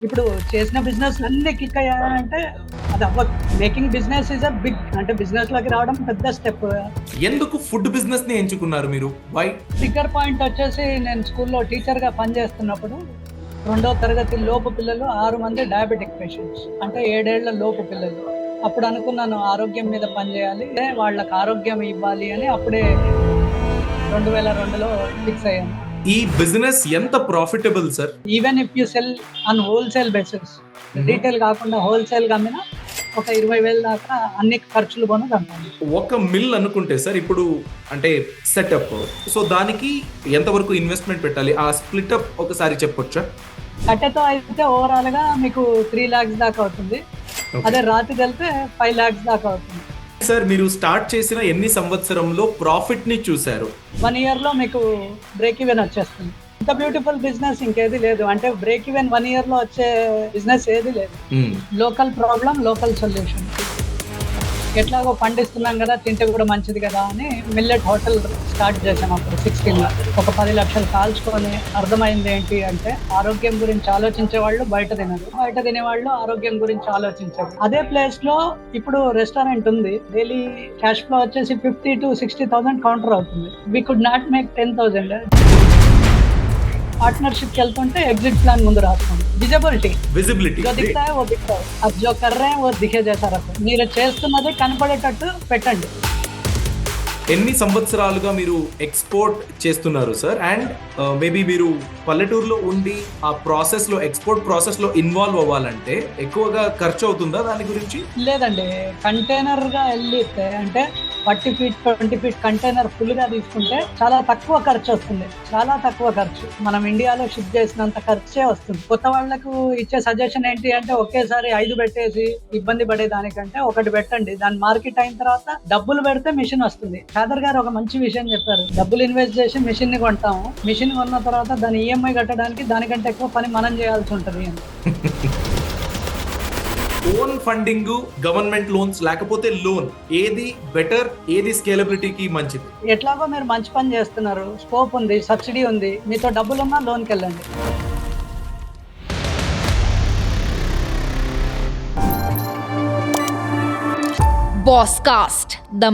ఇప్పుడు చేసిన బిజినెస్ అన్ని క్లిక్ అయ్యాయంటే అది అవ్వదు. Making business is a big, అంటే బిజినెస్ లోకి రావడం పెద్ద స్టెప్. ఎందుకు ఫుడ్ బిజినెస్ ని ఎంచుకున్నారు మీరు? వై? ట్రిగ్గర్ పాయింట్ వచ్చేసి నేను స్కూల్లో టీచర్ గా పనిచేస్తున్నప్పుడు 2వ తరగతి లోపు పిల్లలు 6 మంది డయాబెటిక్ పేషెంట్స్, అంటే 7 ఏళ్ల లోపు పిల్లలు. అప్పుడు అనుకున్నాను ఆరోగ్యం మీద పనిచేయాలి, వాళ్ళకి ఆరోగ్యం ఇవ్వాలి అని అప్పుడే 2002లో ఫిక్స్ అయ్యాను. ఈ బిజినెస్ ఎంత profitable sir? Even if you cell on wholesale basis, retail కాకుండా హోల్సేల్ గా అమ్మినా ఒక 20,000 దాకా అన్ని ఖర్చులు పోను కమ్మాలి. ఒక మిల్ అనుకుంటే సార్ ఇప్పుడు అంటే సెటప్, సో దానికి ఎంతవరకు ఇన్వెస్ట్మెంట్ పెట్టాలి? ఆ స్ప్లిటప్ ఒకసారి చెప్పొచ్చా? కట్టెతో అయితే ఓవరాల్ గా మీకు 3 lakhs దాకా అవుతుంది. అదే రాతి వెళ్తే 5 lakhs దాకా అవుతుంది. సార్ మీరు స్టార్ట్ చేసిన ఎన్ని సంవత్సరంలో ప్రాఫిట్ ని చూశారు? 1 year లో మీకు బ్రేక్ ఈవెన్ వచ్చేస్తుంది. ఇంత బ్యూటిఫుల్ బిజినెస్ ఇంకేది లేదు. అంటే బ్రేక్ ఈవెన్ 1 year లో వచ్చే బిజినెస్ ఏది లేదు. Local problem, local solution. ఎట్లాగో పండిస్తున్నాం కదా, తింటే కూడా మంచిది కదా అని మిల్లెట్ హోటల్ స్టార్ట్ చేసాం అప్పుడు 16 లో. ఒక 10 లక్షలు కాల్చుకొని అర్థమైంది ఏంటి అంటే ఆరోగ్యం గురించి ఆలోచించే వాళ్ళు బయట తినరు, బయట తినేవాళ్ళు ఆరోగ్యం గురించి ఆలోచించారు. అదే ప్లేస్ లో ఇప్పుడు రెస్టారెంట్ ఉంది. డైలీ క్యాష్ ఫ్లో వచ్చేసి 50,000 to 60,000 కౌంటర్ అవుతుంది. We could not make 10,000. Partnership వెళ్తుంటే एग्जिट प्लान ముందు రాసుకోండి. విజిబిలిటీ जो दिखता है वो दिखता है, अब जो कर रहे हैं वो दिखे जैसा रखो. మీరు చేస్తున్నది కనపడేటట్టు పెట్టండి. ఎన్ని సంవత్సరాలుగా మీరు ఎక్స్పోర్ట్ చేస్తున్నారు సార్? అండ్ మేబీ మీరు పల్లెటూరులో ఉండి ఆ ప్రాసెస్ లో, ఎక్స్పోర్ట్ ప్రాసెస్ లో ఇన్వాల్వ్ అవ్వాలంటే ఎక్కువగా ఖర్చు అవుతుందా దాని గురించి? లేదండి, కంటైనర్ గా వెళ్ళితే అంటే 40 feet 20 feet కంటైనర్ ఫుల్ గా తీసుకుంటే చాలా తక్కువ ఖర్చు వస్తుంది. చాలా తక్కువ ఖర్చు, మనం ఇండియాలో షిప్ చేసినంత ఖర్చే వస్తుంది. కొత్త వాళ్లకు ఇచ్చే సజెషన్ ఏంటి అంటే ఒకేసారి 5 పెట్టేసి ఇబ్బంది పడే దానికంటే ఒకటి పెట్టండి. దాని మార్కెట్ అయిన తర్వాత డబ్బులు పెడితే మిషన్ వస్తుంది. ఖాదర్ గారు ఒక మంచి విషయం చెప్పారు, డబ్బులు ఇన్వెస్ట్ చేసి మిషన్ ని కొంటాము, మిషన్ కొన్న తర్వాత దాని ఈఎంఐ కట్టడానికి దానికంటే ఎక్కువ పని మనం చేయాల్సి ఉంటుంది అని. ఓన్ ఫండింగ్, గవర్నమెంట్ లోన్స్ లేకపోతే లోన్, ఏది బెటర్? ఏది స్కేలబిలిటీకి మంచిది? ఎట్లాగో మీరు మంచి పని చేస్తున్నారు, స్కోప్ ఉంది, సబ్సిడీ ఉంది, మీతో డబ్బులున్నా లోన్కి వెళ్ళండి. Bosscast, the